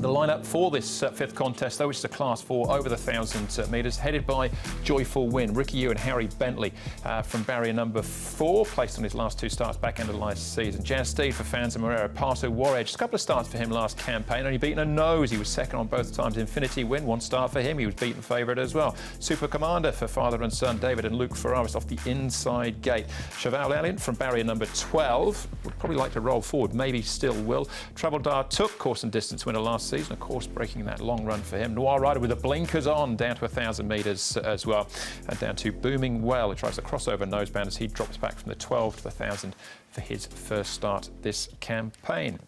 The lineup for this fifth contest, though, which is a Class 4 over the 1,000 metres, headed by Joyful Win. Ricky Yu and Harry Bentley from barrier number 4, placed on his last 2 starts back end of last season. Jazz Steed for Fans and Morera, Paso War Edge. Just a couple of starts for him last campaign, only beaten a nose. He was second on both times. Infinity Win, 1 start for him. He was beaten favourite as well. Super Commander for father and son, David and Luke Ferraris off the inside gate. Cheval Alliant from barrier number 12. Would probably like to roll forward, maybe still will. Travel Dar took course and distance winner last season, of course, breaking that long run for him. Noir Rider with the blinkers on, down to 1,000 metres as well, and down to Booming Well, who tries to crossover noseband as he drops back from the 12 to the 1,000 for his first start this campaign.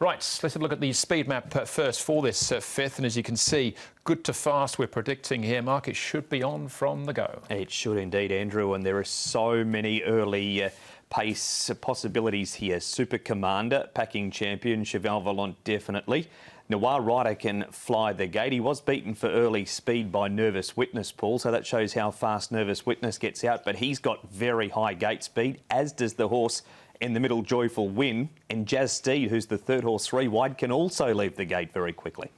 Right, let's have a look at the speed map first for this fifth, and as you can see, good to fast we're predicting here. Mark, it should be on from the go. It should indeed, Andrew, and there are so many early pace possibilities here. Super Commander, packing champion, Cheval Volant definitely. Noir Rider can fly the gate. He was beaten for early speed by Nervous Witness, Paul, so that shows how fast Nervous Witness gets out, but he's got very high gate speed, as does the horse in the middle, Joyful Win, and Jazz Steed, who's the third horse 3 wide, can also leave the gate very quickly.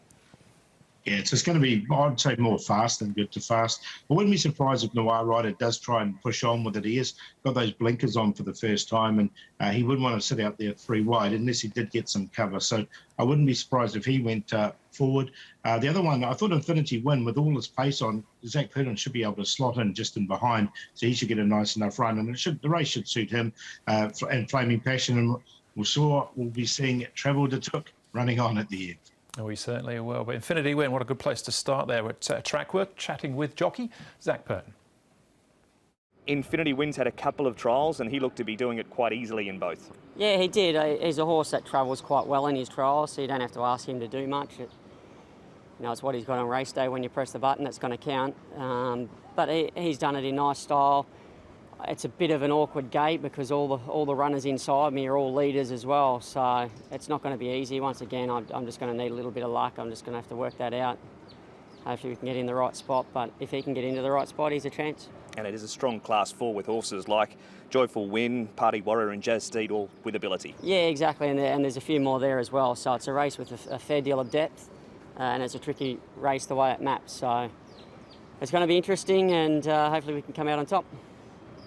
Yeah, it's going to be, I'd say, more fast than good to fast. I wouldn't be surprised if Noir Rider does try and push on with it. He has got those blinkers on for the first time, and he wouldn't want to sit out there 3 wide unless he did get some cover. So I wouldn't be surprised if he went forward. The other one, I thought Infinity Win, with all his pace on, Zach Purton should be able to slot in just in behind, so he should get a nice enough run, and the race should suit him. And Flaming Passion, and we'll be seeing Travel de Took running on at the end. Oh, we certainly will. But Infinity Win, what a good place to start there at track work, chatting with jockey Zach Purton. Infinity Win's had a couple of trials and he looked to be doing it quite easily in both. Yeah, he did. He's a horse that travels quite well in his trials, so you don't have to ask him to do much. It's what he's got on race day. When you press the button, that's going to count. But he's done it in nice style. It's a bit of an awkward gate because all the runners inside me are all leaders as well, so it's not going to be easy. Once again, I'm just going to need a little bit of luck. I'm just going to have to work that out. Hopefully we can get in the right spot, but if he can get into the right spot, he's a chance. And it is a strong Class 4 with horses like Joyful Win, Party Warrior and Jazz Steed, all with ability. Yeah, exactly, and there's a few more there as well, so it's a race with a fair deal of depth, and it's a tricky race the way it maps, so it's going to be interesting, and hopefully we can come out on top.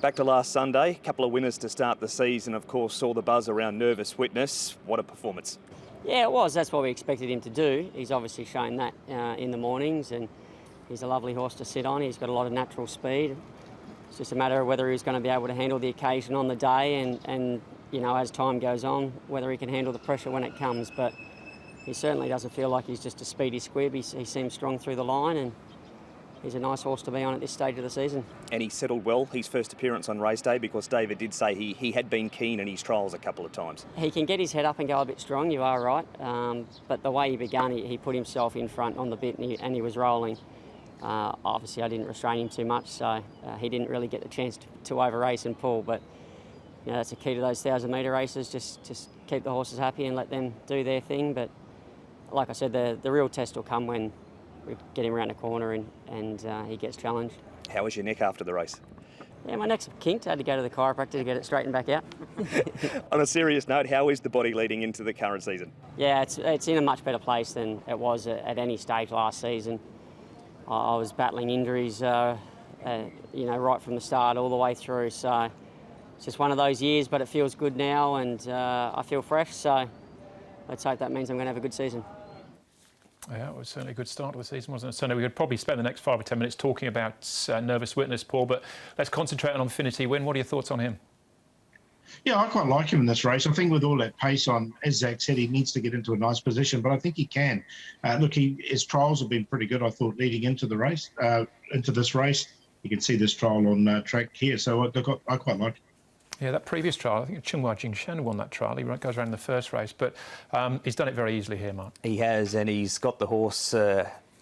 Back to last Sunday, a couple of winners to start the season, of course, saw the buzz around Nervous Witness. What a performance. Yeah, it was. That's what we expected him to do. He's obviously shown that in the mornings, and he's a lovely horse to sit on. He's got a lot of natural speed. It's just a matter of whether he's going to be able to handle the occasion on the day and as time goes on, whether he can handle the pressure when it comes. But he certainly doesn't feel like he's just a speedy squib. He seems strong through the line, and he's a nice horse to be on at this stage of the season. And he settled well, his first appearance on race day, because David did say he had been keen in his trials a couple of times. He can get his head up and go a bit strong, you are right. But the way he began, he put himself in front on the bit and he was rolling. Obviously, I didn't restrain him too much, so he didn't really get the chance to over-race and pull. But that's the key to those 1,000-metre races, just keep the horses happy and let them do their thing. But like I said, the real test will come when we get him around the corner and he gets challenged. How was your neck after the race? Yeah, my neck's kinked. I had to go to the chiropractor to get it straightened back out. On a serious note, how is the body leading into the current season? Yeah, it's in a much better place than it was at any stage last season. I was battling injuries, right from the start all the way through. So it's just one of those years, but it feels good now, and I feel fresh. So let's hope that means I'm going to have a good season. Yeah, it was certainly a good start to the season, wasn't it? So we could probably spend the next 5 or 10 minutes talking about Nervous Witness, Paul, but let's concentrate on Infinity Win. What are your thoughts on him? Yeah, I quite like him in this race. I think with all that pace on, as Zach said, he needs to get into a nice position, but I think he can. Look, his trials have been pretty good, I thought, leading into the race, into this race. You can see this trial on track here, so I quite like it. Yeah, that previous trial, I think Chinghua Jingshan won that trial. He goes around in the first race, but he's done it very easily here, Mark. He has, and he's got the horse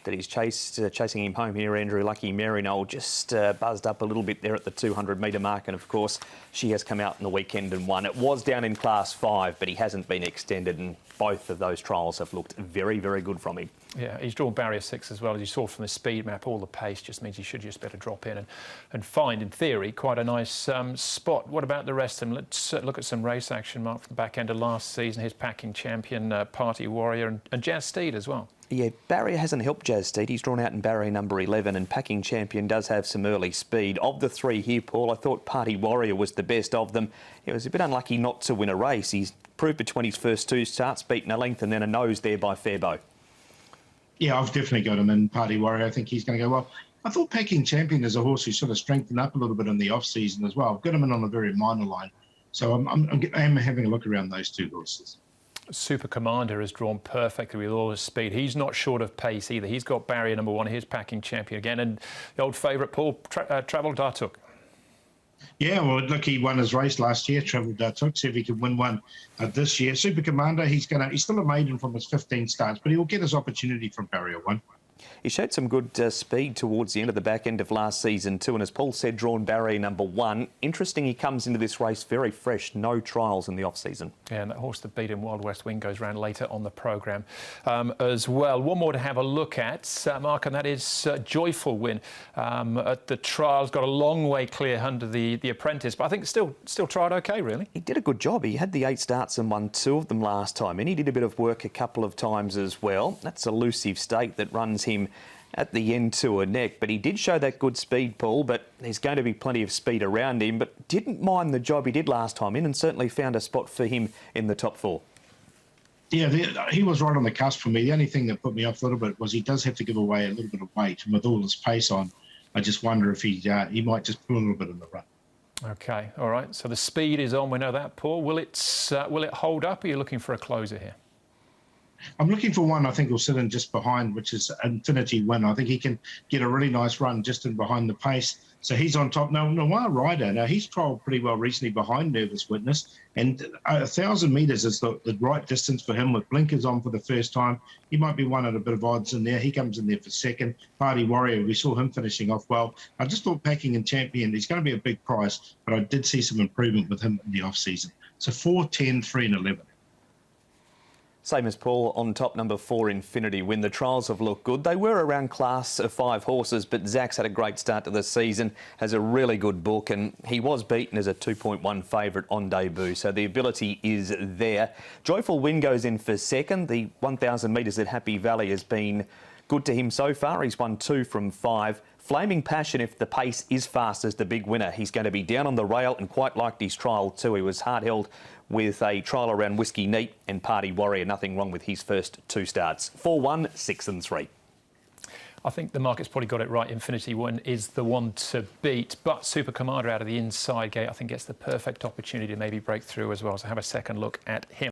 that he's chasing him home here. Andrew, Lucky Maryknoll just buzzed up a little bit there at the 200-metre mark, and of course she has come out in the weekend and won. It was down in Class 5, but he hasn't been extended, and both of those trials have looked very, very good from him. Yeah, he's drawn barrier 6 as well. As you saw from the speed map, all the pace just means he should just better drop in and find, in theory, quite a nice spot. What about the rest of them? Let's look at some race action, Mark, from the back end of last season. His packing champion, Party Warrior, and Jazz Steed as well. Yeah, barrier hasn't helped Jazz Steed. He's drawn out in barrier number 11, and packing champion does have some early speed. Of the three here, Paul, I thought Party Warrior was the best of them. He was a bit unlucky not to win a race. He's proved between his first 2 starts, beaten a length and then a nose there by Fairbow. Yeah, I've definitely got him in Party Warrior. I think he's going to go well. I thought Packing Champion is a horse who sort of strengthened up a little bit in the off-season as well. I've got him in on a very minor line. So I'm having a look around those 2 horses. Super Commander has drawn perfectly with all his speed. He's not short of pace either. He's got barrier number 1. Here's Packing Champion again. And the old favourite, Paul, Travel Dartuk. Yeah, well, look, he won his race last year, Travel Dartuk. See if he can win one this year. Super Commander, he's still a maiden from his 15 starts, but he will get his opportunity from barrier 1. He showed some good speed towards the end of the back end of last season too, and as Paul said, drawn barrier number 1. Interesting, he comes into this race very fresh, no trials in the off-season. Yeah, and that horse that beat him, Wild West Wing, goes round later on the programme as well. One more to have a look at, Mark, and that is Joyful Win at the trials. Got a long way clear under the apprentice, but I think still tried okay, really. He did a good job. He had the 8 starts and won 2 of them last time, and he did a bit of work a couple of times as well. That's Elusive State that runs him at the end to a neck, but he did show that good speed, Paul, but there's going to be plenty of speed around him, but didn't mind the job he did last time in, and certainly found a spot for him in the top 4. Yeah, he was right on the cusp for me. The only thing that put me off a little bit was he does have to give away a little bit of weight, and with all his pace on, I just wonder if he might just pull a little bit in the run. Okay, all right, so the speed is on, we know that, Paul. Will it hold up, or are you looking for a closer here? I'm looking for one I think will sit in just behind, which is Infinity Win. I think he can get a really nice run just in behind the pace. So he's on top. Now, Noir Rider, now he's trialled pretty well recently behind Nervous Witness, and 1,000 metres is the right distance for him with blinkers on for the first time. He might be one at a bit of odds in there. He comes in there for second. Party Warrior, we saw him finishing off well. I just thought Packing and Champion, he's going to be a big price, but I did see some improvement with him in the off-season. So 4, 10, 3 and 11. Same as Paul on top, number 4, Infinity Win. The trials have looked good. They were around class of 5 horses, but Zach's had a great start to the season, has a really good book, and he was beaten as a 2.1 favourite on debut, so the ability is there. Joyful Win goes in for second. The 1,000 metres at Happy Valley has been good to him so far. He's won 2 from 5. Flaming Passion, if the pace is fast, is the big winner. He's going to be down on the rail and quite liked his trial too. He was hard-held with a trial around Whiskey Neat and Party Warrior. Nothing wrong with his first 2 starts. 4, 1, 6 and 3. I think the market's probably got it right. Infinity Win is the one to beat, but Super Commander out of the inside gate, I think, gets the perfect opportunity to maybe break through as well. So have a second look at him.